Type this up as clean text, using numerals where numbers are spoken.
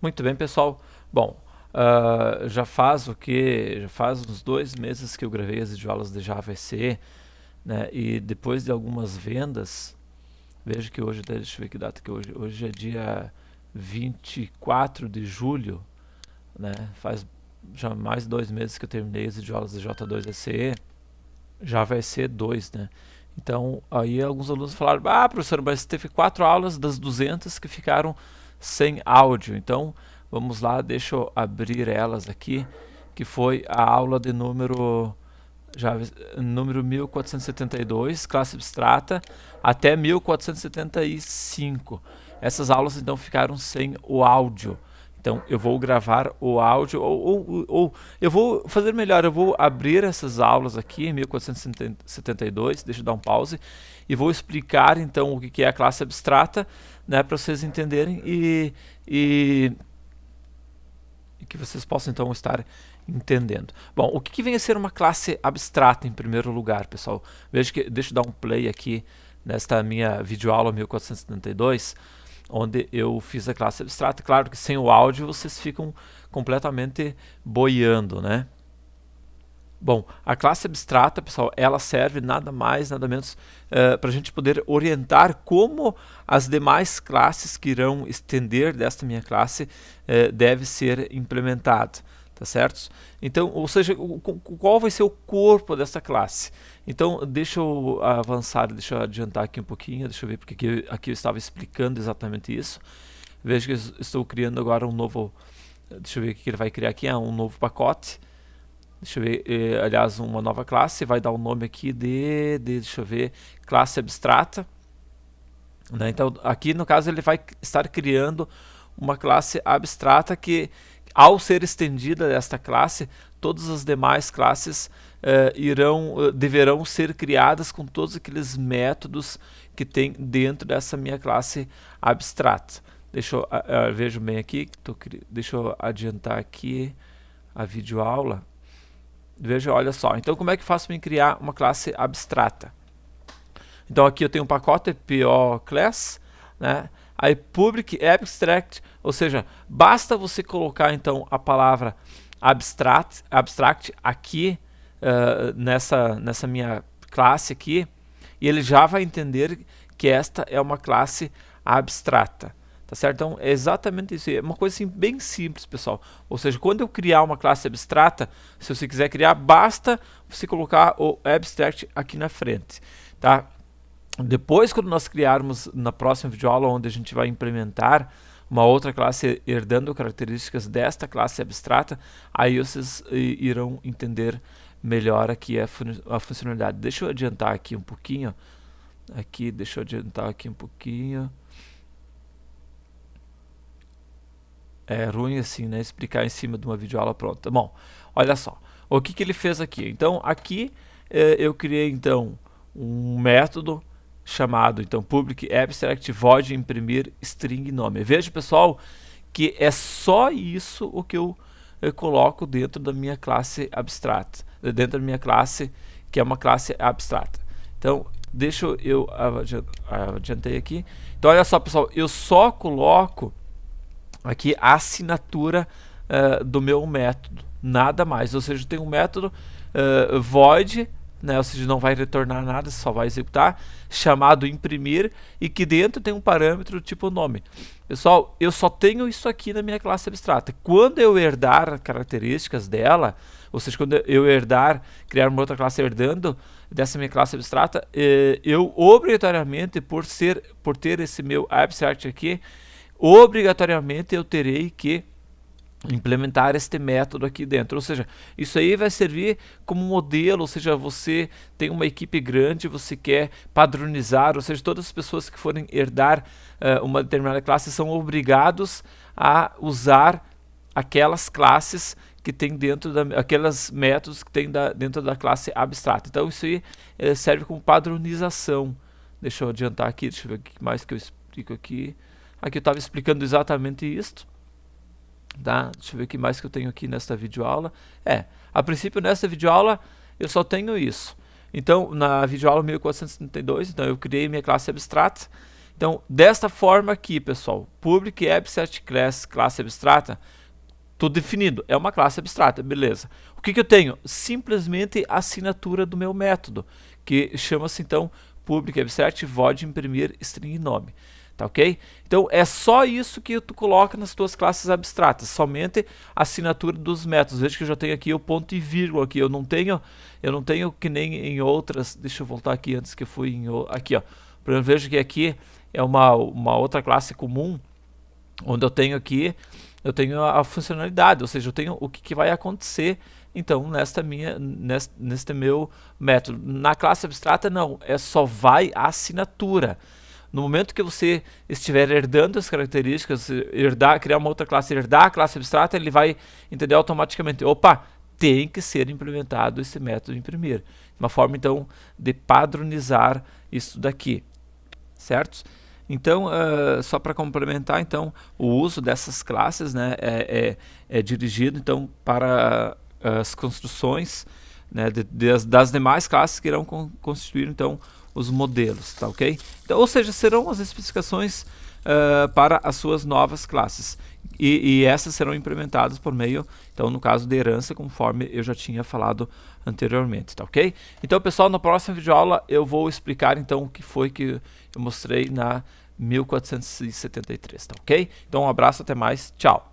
Muito bem, pessoal. Bom, já faz o que? Já faz uns 2 meses que eu gravei as videoaulas de Java SE, né? E depois de algumas vendas, veja que hoje, deixa eu ver que data que é hoje. Hoje é dia 24 de julho, né? Faz já mais de 2 meses que eu terminei as videoaulas de J2 SE, Java SE 2, né? Então, aí alguns alunos falaram: ah, professor, mas teve 4 aulas das 200 que ficaram sem áudio. Então, vamos lá, deixa eu abrir elas aqui, que foi a aula de número 1472, classe abstrata, até 1475. Essas aulas, então, ficaram sem o áudio. Então, eu vou gravar o áudio, ou eu vou fazer melhor, eu vou abrir essas aulas aqui em 1472, deixa eu dar um pause, e vou explicar, então, o que é a classe abstrata, né, para vocês entenderem e que vocês possam, então, estar entendendo. Bom, o que vem a ser uma classe abstrata, em primeiro lugar, pessoal? Veja que, deixa eu dar um play aqui nesta minha videoaula 1472, onde eu fiz a classe abstrata. Claro que sem o áudio vocês ficam completamente boiando, né? Bom, a classe abstrata, pessoal, ela serve nada mais, nada menos para a gente poder orientar como as demais classes que irão estender desta minha classe deve ser implementada, tá certo? Então, ou seja, qual vai ser o corpo dessa classe? Então, deixa eu avançar, deixa eu adiantar aqui um pouquinho, deixa eu ver porque aqui eu estava explicando exatamente isso. Veja que eu estou criando agora um novo, deixa eu ver o que ele vai criar aqui, um novo pacote. Deixa eu ver, aliás, uma nova classe, vai dar o nome aqui deixa eu ver, classe abstrata, né? Então, aqui no caso ele vai estar criando uma classe abstrata que, ao ser estendida desta classe, todas as demais classes deverão ser criadas com todos aqueles métodos que tem dentro dessa minha classe abstrata. Deixa eu vejo bem aqui, deixa eu adiantar aqui a videoaula. Veja, olha só. Então, como é que faço para criar uma classe abstrata? Então, aqui eu tenho um pacote PO class, né? Aí public abstract, ou seja, basta você colocar então a palavra abstract aqui nessa minha classe aqui, e ele já vai entender que esta é uma classe abstrata. Tá certo? Então é exatamente isso. É uma coisa assim, bem simples, pessoal. Ou seja, quando eu criar uma classe abstrata, se você quiser criar, basta você colocar o abstract aqui na frente. Tá? Depois, quando nós criarmos na próxima videoaula, onde a gente vai implementar uma outra classe herdando características desta classe abstrata, aí vocês irão entender melhor aqui a funcionalidade. Deixa eu adiantar aqui um pouquinho. Deixa eu adiantar aqui um pouquinho. É ruim assim, né? Explicar em cima de uma videoaula pronta. Bom, olha só. O que ele fez aqui? Então, aqui eu criei então um método chamado então public abstract void imprimir string nome. Veja, pessoal, que é só isso o que eu coloco dentro da minha classe abstrata, dentro da minha classe que é uma classe abstrata. Então, deixa eu adiantei aqui. Então, olha só, pessoal, eu só coloco aqui a assinatura do meu método, nada mais. Ou seja, tem um método void, né, ou seja, não vai retornar nada, só vai executar, chamado imprimir, e que dentro tem um parâmetro tipo nome. Pessoal, eu só tenho isso aqui na minha classe abstrata. Quando eu herdar características dela, ou seja, quando eu herdar, criar uma outra classe herdando dessa minha classe abstrata, eu obrigatoriamente, por ter esse meu abstract aqui, obrigatoriamente eu terei que implementar este método aqui dentro, ou seja, isso aí vai servir como modelo, ou seja, você tem uma equipe grande, você quer padronizar, ou seja, todas as pessoas que forem herdar uma determinada classe são obrigados a usar aquelas classes que tem dentro aqueles métodos que tem dentro da classe abstrata. Então isso aí serve como padronização. Deixa eu adiantar aqui, deixa eu ver o que mais que eu explico aqui. Aqui eu estava explicando exatamente isto. Tá? Deixa eu ver o que mais que eu tenho aqui nesta videoaula. A princípio nesta videoaula eu só tenho isso. Então na videoaula 1432, então eu criei minha classe abstrata, Então, desta forma aqui, pessoal, Public Abstract Class, classe abstrata, tudo definido, é uma classe abstrata, beleza. O que eu tenho? Simplesmente a assinatura do meu método, que chama-se então Public Abstract void imprimir string nome. Tá ok? Então é só isso que tu coloca nas tuas classes abstratas, somente a assinatura dos métodos. Veja que eu já tenho aqui o ponto e vírgula aqui, eu não tenho que nem em outras. Deixa eu voltar aqui antes que eu fui em aqui, ó. Por exemplo, veja que aqui é uma outra classe comum, onde eu tenho aqui, eu tenho a funcionalidade, ou seja, eu tenho o que vai acontecer então neste meu método. Na classe abstrata não, é só vai a assinatura. No momento que você estiver herdando as características, criar uma outra classe, herdar a classe abstrata, ele vai entender automaticamente, opa, tem que ser implementado esse método imprimir. Uma forma então de padronizar isso daqui, certo? Então, só para complementar, então, o uso dessas classes, né, é dirigido então para as construções, né, das demais classes que irão constituir então os modelos, tá ok? Então, ou seja, serão as especificações para as suas novas classes e essas serão implementadas por meio, então no caso de herança, conforme eu já tinha falado anteriormente, tá ok? Então, pessoal, na próxima videoaula eu vou explicar então o que foi que eu mostrei na 1473, tá ok? Então, um abraço, até mais, tchau!